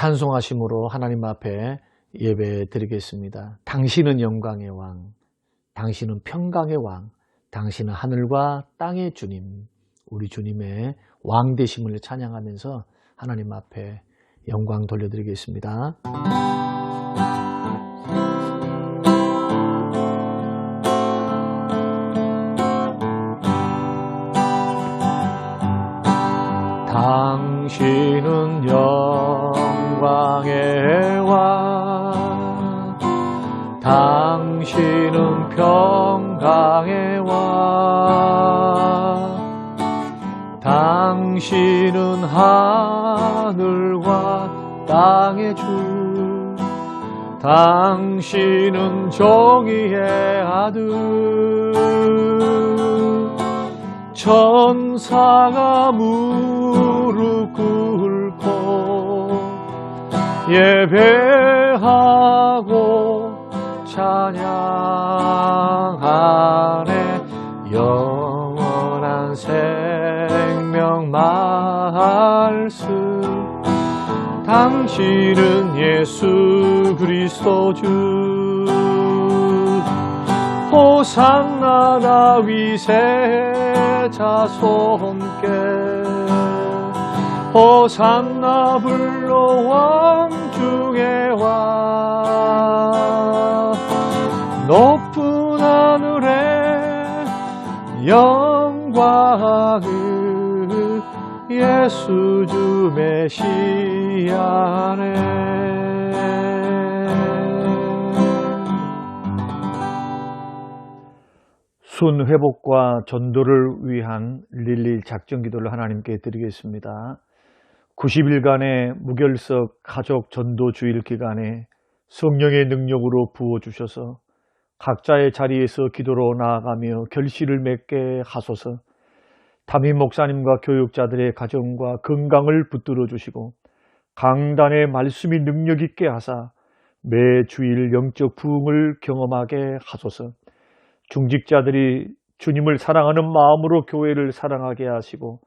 찬송하심으로 하나님 앞에 예배 드리겠습니다. 당신은 영광의 왕, 당신은 평강의 왕, 당신은 하늘과 땅의 주님, 우리 주님의 왕 되심을 찬양하면서 하나님 앞에 영광 돌려드리겠습니다. 당신은 영광의 왕, 당신은 평강의 왕, 당신은 하늘과 땅의 주, 당신은 정의의 아들, 천사가 무릎 꿇고 예배하고 찬양하네. 영원한 생명 말씀, 당신은 예수 그리스도 주, 호산나 다윗의 자손께, 호산나 불러 왕 중의 왕, 높은 하늘에 영광을 예수 주 메시아네. 순 회복과 전도를 위한 릴리 작전 기도를 하나님께 드리겠습니다. 90일간의 무결석 가족 전도 주일 기간에 성령의 능력으로 부어주셔서 각자의 자리에서 기도로 나아가며 결실을 맺게 하소서. 담임 목사님과 교육자들의 가정과 건강을 붙들어 주시고 강단의 말씀이 능력 있게 하사 매 주일 영적 부흥을 경험하게 하소서. 중직자들이 주님을 사랑하는 마음으로 교회를 사랑하게 하시고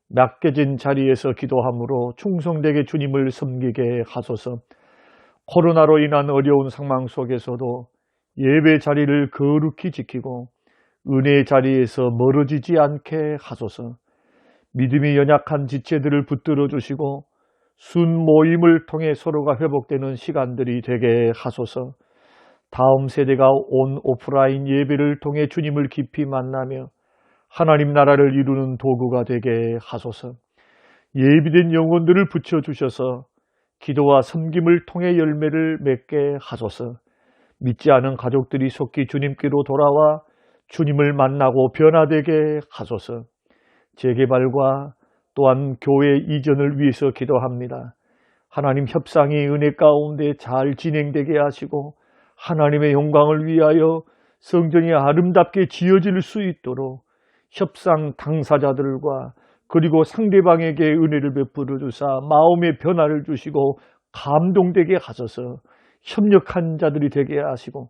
맡겨진 자리에서 기도함으로 충성되게 주님을 섬기게 하소서. 코로나로 인한 어려운 상황 속에서도 예배 자리를 거룩히 지키고 은혜의 자리에서 멀어지지 않게 하소서. 믿음이 연약한 지체들을 붙들어 주시고 순 모임을 통해 서로가 회복되는 시간들이 되게 하소서. 다음 세대가 온 오프라인 예배를 통해 주님을 깊이 만나며 하나님 나라를 이루는 도구가 되게 하소서. 예비된 영혼들을 붙여주셔서 기도와 섬김을 통해 열매를 맺게 하소서. 믿지 않은 가족들이 속히 주님께로 돌아와 주님을 만나고 변화되게 하소서. 재개발과 또한 교회 이전을 위해서 기도합니다. 하나님 협상이 은혜 가운데 잘 진행되게 하시고 하나님의 영광을 위하여 성전이 아름답게 지어질 수 있도록 협상 당사자들과 그리고 상대방에게 은혜를 베풀어 주사 마음의 변화를 주시고 감동되게 하소서. 협력한 자들이 되게 하시고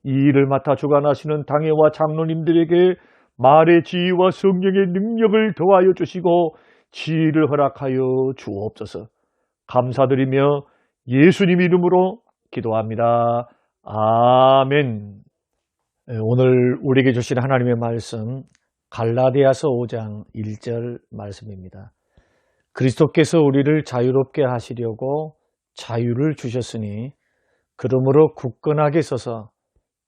이 일을 맡아 주관하시는 당회와 장로님들에게 말의 지혜와 성령의 능력을 더하여 주시고 지혜를 허락하여 주옵소서. 감사드리며 예수님 이름으로 기도합니다. 아멘. 오늘 우리에게 주신 하나님의 말씀 갈라디아서 5장 1절 말씀입니다. 그리스도께서 우리를 자유롭게 하시려고 자유를 주셨으니 그러므로 굳건하게 서서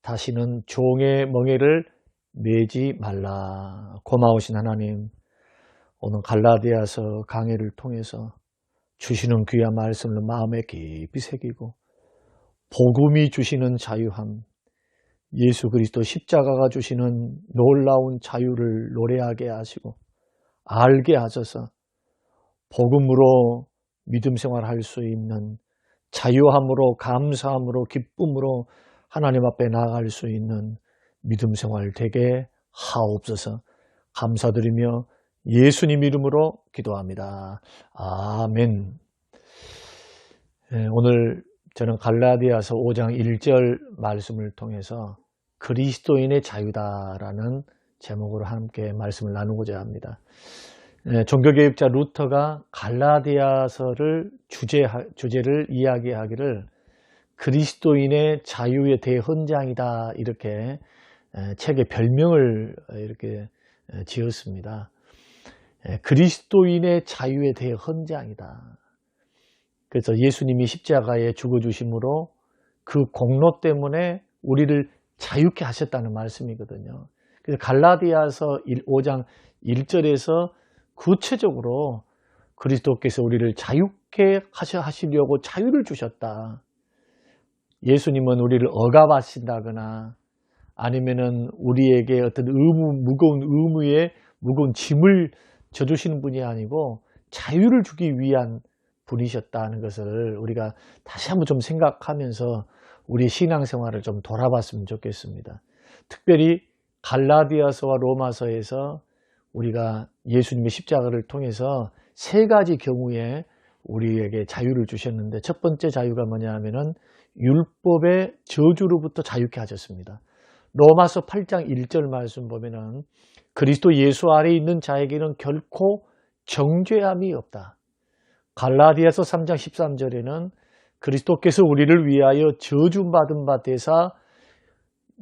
다시는 종의 멍에를 매지 말라. 고마우신 하나님, 오늘 갈라디아서 강해를 통해서 주시는 귀한 말씀을 마음에 깊이 새기고 복음이 주시는 자유함, 예수 그리스도 십자가가 주시는 놀라운 자유를 노래하게 하시고 알게 하셔서 복음으로 믿음 생활할 수 있는 자유함으로 감사함으로 기쁨으로 하나님 앞에 나아갈 수 있는 믿음 생활 되게 하옵소서. 감사드리며 예수님 이름으로 기도합니다. 아멘. 오늘 저는 갈라디아서 5장 1절 말씀을 통해서 그리스도인의 자유다라는 제목으로 함께 말씀을 나누고자 합니다. 종교개혁자 루터가 갈라디아서를 주제를 이야기하기를 그리스도인의 자유의 대헌장이다 이렇게 책의 별명을 이렇게 지었습니다. 그리스도인의 자유에 대해 헌장이다. 그래서 예수님이 십자가에 죽어주심으로 그 공로 때문에 우리를 자유케 하셨다는 말씀이거든요. 그래서 갈라디아서 5장 1절에서 구체적으로 그리스도께서 우리를 자유케 하시려고 자유를 주셨다. 예수님은 우리를 억압하신다거나 아니면은 우리에게 어떤 무거운 의무에 무거운 짐을 져주시는 분이 아니고 자유를 주기 위한 분이셨다는 것을 우리가 다시 한번 좀 생각하면서 우리 신앙생활을 좀 돌아봤으면 좋겠습니다. 특별히 갈라디아서와 로마서에서 우리가 예수님의 십자가를 통해서 세 가지 경우에 우리에게 자유를 주셨는데 첫 번째 자유가 뭐냐 하면은 율법의 저주로부터 자유케 하셨습니다. 로마서 8장 1절 말씀 보면은 그리스도 예수 아래 있는 자에게는 결코 정죄함이 없다. 갈라디아서 3장 13절에는 그리스도께서 우리를 위하여 저주받은 바 되사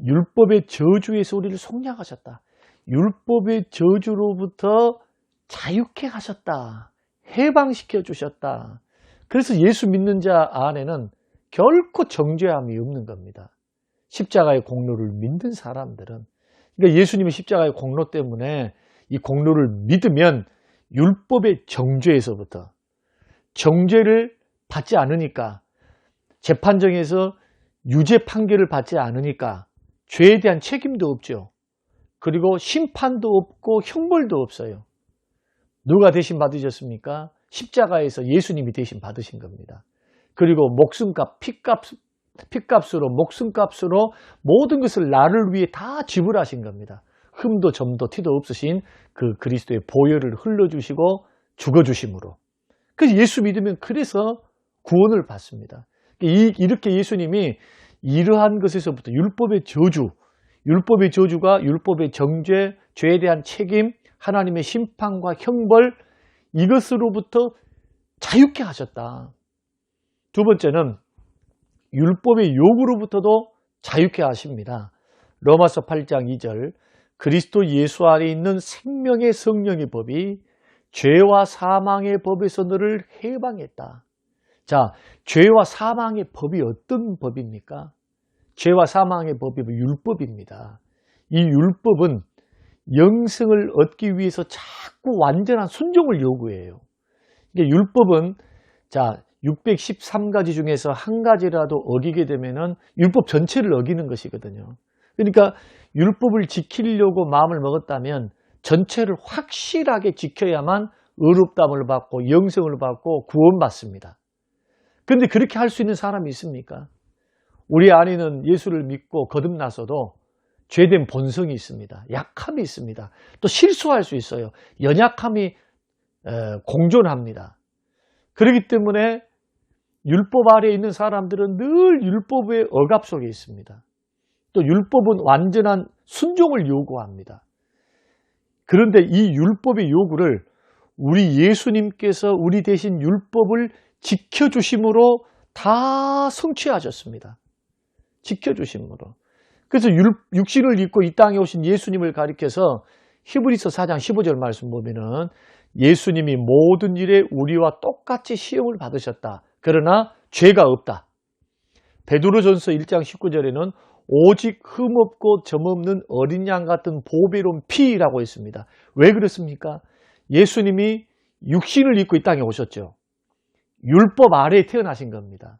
율법의 저주에서 우리를 속량하셨다. 율법의 저주로부터 자유케 하셨다. 해방시켜 주셨다. 그래서 예수 믿는 자 안에는 결코 정죄함이 없는 겁니다. 십자가의 공로를 믿는 사람들은. 그러니까 예수님의 십자가의 공로 때문에 이 공로를 믿으면 율법의 정죄에서부터 정죄를 받지 않으니까 재판정에서 유죄 판결을 받지 않으니까 죄에 대한 책임도 없죠. 그리고 심판도 없고 형벌도 없어요. 누가 대신 받으셨습니까? 십자가에서 예수님이 대신 받으신 겁니다. 그리고 목숨값, 피값으로 목숨값으로 모든 것을 나를 위해 다 지불하신 겁니다. 흠도 점도 티도 없으신 그 그리스도의 보혈을 흘러주시고 죽어주심으로. 그래서 예수 믿으면 그래서 구원을 받습니다. 이렇게 예수님이 이러한 것에서부터 율법의 저주가 율법의 정죄, 죄에 대한 책임, 하나님의 심판과 형벌 이것으로부터 자유케 하셨다. 두 번째는 율법의 요구로부터도 자유케 하십니다. 로마서 8장 2절 그리스도 예수 안에 있는 생명의 성령의 법이 죄와 사망의 법에서 너를 해방했다. 자, 죄와 사망의 법이 어떤 법입니까? 죄와 사망의 법이 율법입니다. 이 율법은 영생을 얻기 위해서 자꾸 완전한 순종을 요구해요. 율법은 자 613가지 중에서 한 가지라도 어기게 되면은 율법 전체를 어기는 것이거든요. 그러니까 율법을 지키려고 마음을 먹었다면 전체를 확실하게 지켜야만 의롭다함을 받고 영생을 받고 구원받습니다. 그런데 그렇게 할 수 있는 사람이 있습니까? 우리 안에는 예수를 믿고 거듭나서도 죄된 본성이 있습니다. 약함이 있습니다. 또 실수할 수 있어요. 연약함이 공존합니다. 그렇기 때문에 율법 아래에 있는 사람들은 늘 율법의 억압 속에 있습니다. 또 율법은 완전한 순종을 요구합니다. 그런데 이 율법의 요구를 우리 예수님께서 우리 대신 율법을 지켜주심으로 다 성취하셨습니다. 지켜주심으로. 그래서 육신을 입고 이 땅에 오신 예수님을 가리켜서 히브리서 4장 15절 말씀 보면은 예수님이 모든 일에 우리와 똑같이 시험을 받으셨다. 그러나 죄가 없다. 베드로전서 1장 19절에는 오직 흠없고 점없는 어린 양 같은 보배로운 피라고 했습니다. 왜 그렇습니까? 예수님이 육신을 입고 이 땅에 오셨죠. 율법 아래에 태어나신 겁니다.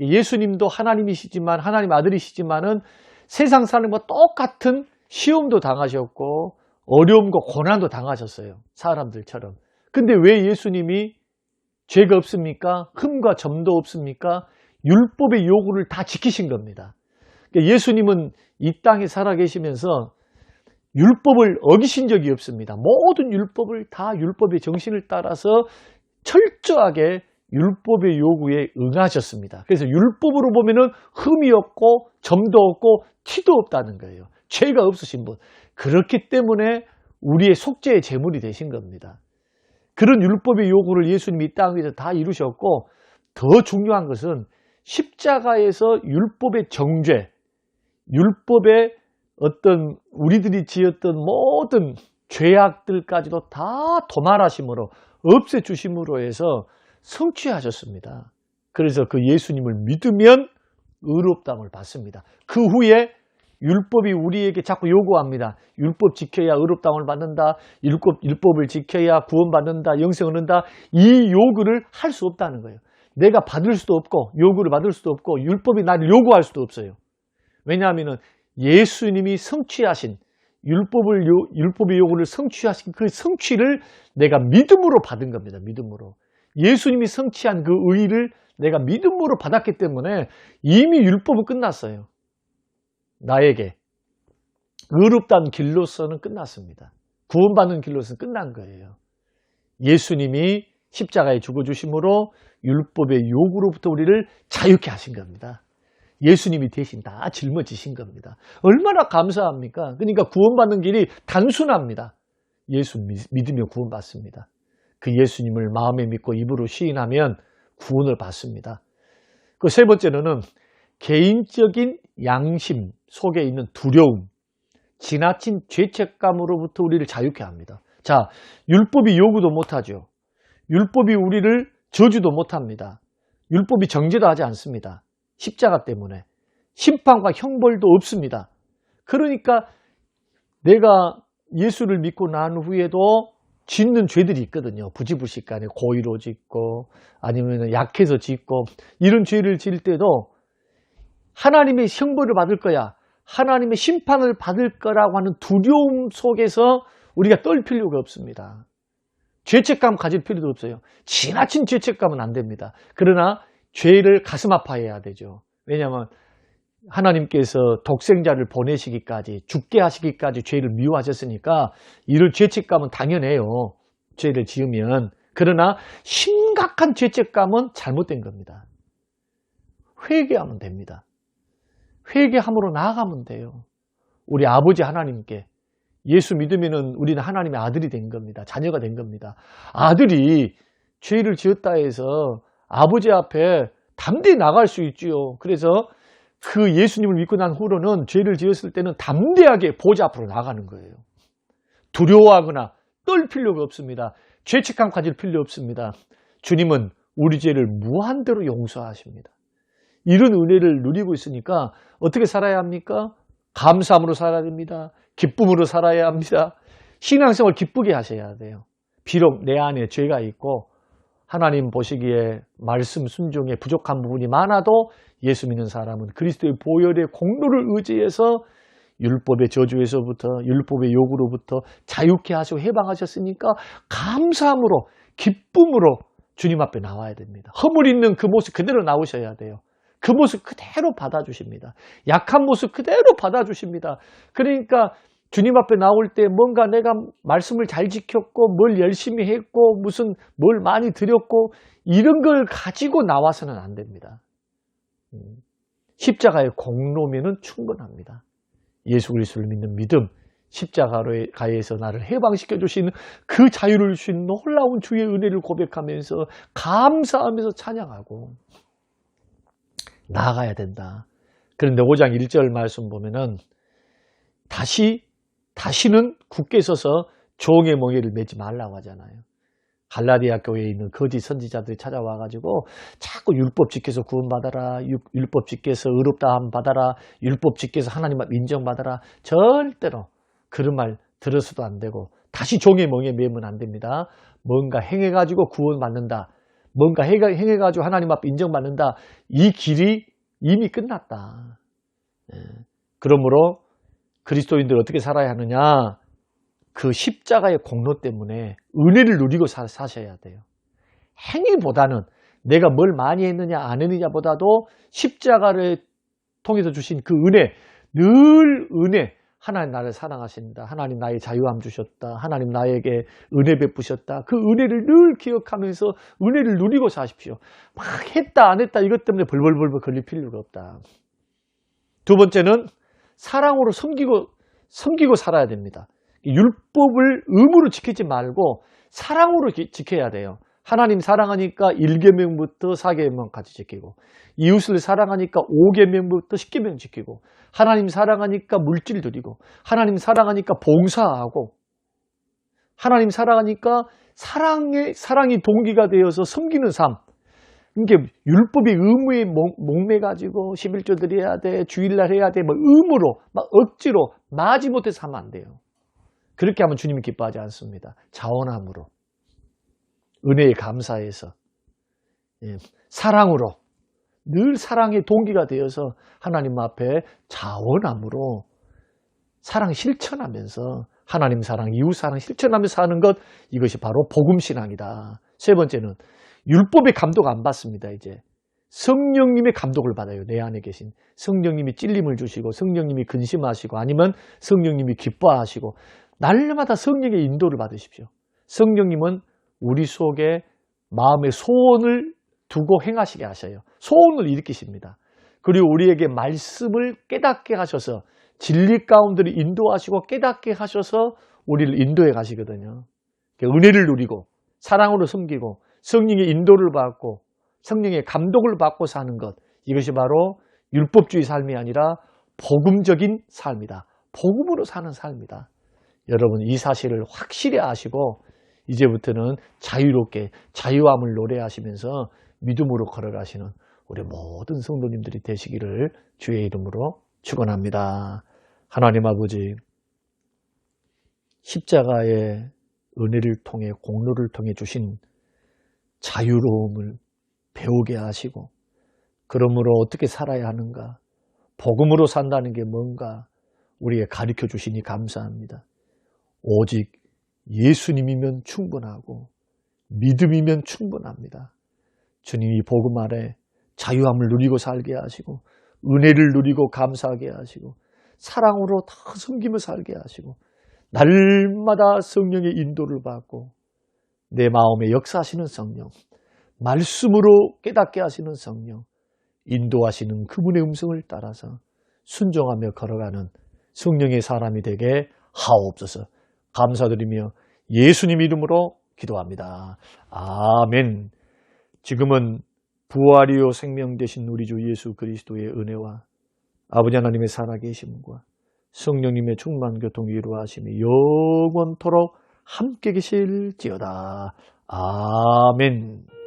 예수님도 하나님이시지만 하나님 아들이시지만은 세상 사람과 똑같은 시험도 당하셨고 어려움과 고난도 당하셨어요. 사람들처럼. 근데 왜 예수님이 죄가 없습니까? 흠과 점도 없습니까? 율법의 요구를 다 지키신 겁니다. 예수님은 이 땅에 살아계시면서 율법을 어기신 적이 없습니다. 모든 율법을 다 율법의 정신을 따라서 철저하게 율법의 요구에 응하셨습니다. 그래서 율법으로 보면은 흠이 없고 점도 없고 티도 없다는 거예요. 죄가 없으신 분. 그렇기 때문에 우리의 속죄의 제물이 되신 겁니다. 그런 율법의 요구를 예수님이 이 땅에서 다 이루셨고, 더 중요한 것은 십자가에서 율법의 정죄, 율법의 어떤 우리들이 지었던 모든 죄악들까지도 다 도말하심으로, 없애주심으로 해서 성취하셨습니다. 그래서 그 예수님을 믿으면 의롭다함을 받습니다. 그 후에 율법이 우리에게 자꾸 요구합니다. 율법 지켜야 의롭다함을 받는다. 율법을 지켜야 구원받는다. 영생을 얻는다. 이 요구를 할 수 없다는 거예요. 내가 받을 수도 없고 요구를 받을 수도 없고 율법이 나를 요구할 수도 없어요. 왜냐하면 예수님이 성취하신 율법의 요구를 성취하신 그 성취를 내가 믿음으로 받은 겁니다. 믿음으로. 예수님이 성취한 그 의의를 내가 믿음으로 받았기 때문에 이미 율법은 끝났어요. 나에게 의롭다는 길로서는 끝났습니다. 구원받는 길로서는 끝난 거예요. 예수님이 십자가에 죽어주심으로 율법의 요구로부터 우리를 자유케 하신 겁니다. 예수님이 대신 다 짊어지신 겁니다. 얼마나 감사합니까? 그러니까 구원받는 길이 단순합니다. 예수 믿으며 구원받습니다. 그 예수님을 마음에 믿고 입으로 시인하면 구원을 받습니다. 그 세 번째로는 개인적인 양심 속에 있는 두려움, 지나친 죄책감으로부터 우리를 자유케 합니다. 자, 율법이 요구도 못하죠. 율법이 우리를 저주도 못합니다. 율법이 정죄도 하지 않습니다. 십자가 때문에. 심판과 형벌도 없습니다. 그러니까 내가 예수를 믿고 난 후에도 짓는 죄들이 있거든요. 부지불식간에 고의로 짓고 아니면 약해서 짓고 이런 죄를 지을 때도 하나님의 형벌을 받을 거야, 하나님의 심판을 받을 거라고 하는 두려움 속에서 우리가 떨 필요가 없습니다. 죄책감 가질 필요도 없어요. 지나친 죄책감은 안 됩니다. 그러나 죄를 가슴 아파해야 되죠. 왜냐하면 하나님께서 독생자를 보내시기까지, 죽게 하시기까지 죄를 미워하셨으니까 이런 죄책감은 당연해요. 죄를 지으면. 그러나 심각한 죄책감은 잘못된 겁니다. 회개하면 됩니다. 회개함으로 나아가면 돼요. 우리 아버지 하나님께 예수 믿으면 우리는 하나님의 아들이 된 겁니다. 자녀가 된 겁니다. 아들이 죄를 지었다 해서 아버지 앞에 담대히 나갈 수 있지요. 그래서 그 예수님을 믿고 난 후로는 죄를 지었을 때는 담대하게 보좌 앞으로 나가는 거예요. 두려워하거나 떨 필요가 없습니다. 죄책감 가질 필요 없습니다. 주님은 우리 죄를 무한대로 용서하십니다. 이런 은혜를 누리고 있으니까 어떻게 살아야 합니까? 감사함으로 살아야 됩니다. 기쁨으로 살아야 합니다. 신앙생활 기쁘게 하셔야 돼요. 비록 내 안에 죄가 있고 하나님 보시기에 말씀 순종에 부족한 부분이 많아도 예수 믿는 사람은 그리스도의 보혈의 공로를 의지해서 율법의 저주에서부터 율법의 요구로부터 자유케 하시고 해방하셨으니까 감사함으로 기쁨으로 주님 앞에 나와야 됩니다. 허물 있는 그 모습 그대로 나오셔야 돼요. 그 모습 그대로 받아주십니다. 약한 모습 그대로 받아주십니다. 그러니까 주님 앞에 나올 때 뭔가 내가 말씀을 잘 지켰고 뭘 열심히 했고 무슨 뭘 많이 드렸고 이런 걸 가지고 나와서는 안 됩니다. 십자가의 공로면은 충분합니다. 예수 그리스도를 믿는 믿음, 십자가에서 나를 해방시켜 주시는 그 자유를 주신 놀라운 주의 은혜를 고백하면서 감사하면서 찬양하고 나아가야 된다. 그런데 5장 1절 말씀 보면은 다시는 굳게 서서 종의 멍에를 매지 말라고 하잖아요. 갈라디아 교회에 있는 거짓 선지자들이 찾아와가지고 자꾸 율법 지켜서 구원받아라, 율법 지켜서 의롭다함 받아라, 율법 지켜서 하나님 앞 인정받아라. 절대로 그런 말 들어서도 안 되고 다시 종의 멍에 매면 안 됩니다. 뭔가 행해가지고 구원받는다, 뭔가 행해가지고 하나님 앞 인정받는다, 이 길이 이미 끝났다. 그러므로 그리스도인들 어떻게 살아야 하느냐? 그 십자가의 공로 때문에 은혜를 누리고 사셔야 돼요. 행위보다는 내가 뭘 많이 했느냐 안 했느냐보다도 십자가를 통해서 주신 그 은혜, 늘 은혜. 하나님 나를 사랑하신다. 하나님 나의 자유함 주셨다. 하나님 나에게 은혜 베푸셨다. 그 은혜를 늘 기억하면서 은혜를 누리고 사십시오. 막 했다 안 했다 이것 때문에 벌벌벌벌 걸릴 필요가 없다. 두 번째는 사랑으로 섬기고 살아야 됩니다. 율법을 의무로 지키지 말고 사랑으로 지켜야 돼요. 하나님 사랑하니까 1계명부터 4계명까지 지키고, 이웃을 사랑하니까 5계명부터 10계명 지키고, 하나님 사랑하니까 물질 드리고, 하나님 사랑하니까 봉사하고, 하나님 사랑하니까 사랑이 동기가 되어서 섬기는 삶. 이게 율법이 의무에 목매가지고 11조 드려야 돼, 주일날 해야 돼, 뭐 의무로, 막 억지로, 마지못해서 하면 안 돼요. 그렇게 하면 주님이 기뻐하지 않습니다. 자원함으로, 은혜에 감사해서, 사랑으로, 늘 사랑의 동기가 되어서 하나님 앞에 자원함으로 사랑 실천하면서, 하나님 사랑, 이웃 사랑 실천하면서 사는 것, 이것이 바로 복음신앙이다. 세 번째는 율법의 감독 안 받습니다. 이제 성령님의 감독을 받아요. 내 안에 계신 성령님이 찔림을 주시고, 성령님이 근심하시고, 아니면 성령님이 기뻐하시고, 날마다 성령의 인도를 받으십시오. 성령님은 우리 속에 마음의 소원을 두고 행하시게 하셔요. 소원을 일으키십니다. 그리고 우리에게 말씀을 깨닫게 하셔서 진리 가운데를 인도하시고 깨닫게 하셔서 우리를 인도해 가시거든요. 은혜를 누리고 사랑으로 섬기고 성령의 인도를 받고 성령의 감독을 받고 사는 것, 이것이 바로 율법주의 삶이 아니라 복음적인 삶이다. 복음으로 사는 삶이다. 여러분, 이 사실을 확실히 아시고 이제부터는 자유롭게 자유함을 노래하시면서 믿음으로 걸어가시는 우리 모든 성도님들이 되시기를 주의 이름으로 축원합니다. 하나님 아버지, 십자가의 은혜를 통해, 공로를 통해 주신 자유로움을 배우게 하시고, 그러므로 어떻게 살아야 하는가, 복음으로 산다는 게 뭔가 우리에게 가르쳐 주시니 감사합니다. 오직 예수님이면 충분하고 믿음이면 충분합니다. 주님이 복음 아래 자유함을 누리고 살게 하시고, 은혜를 누리고 감사하게 하시고, 사랑으로 다 섬기며 살게 하시고, 날마다 성령의 인도를 받고 내 마음에 역사하시는 성령, 말씀으로 깨닫게 하시는 성령, 인도하시는 그분의 음성을 따라서 순종하며 걸어가는 성령의 사람이 되게 하옵소서. 감사드리며 예수님 이름으로 기도합니다. 아멘. 지금은 부활이요 생명 되신 우리 주 예수 그리스도의 은혜와 아버지 하나님의 살아계심과 성령님의 충만 교통 위로하심이 영원토록 함께 계실지어다. 아멘.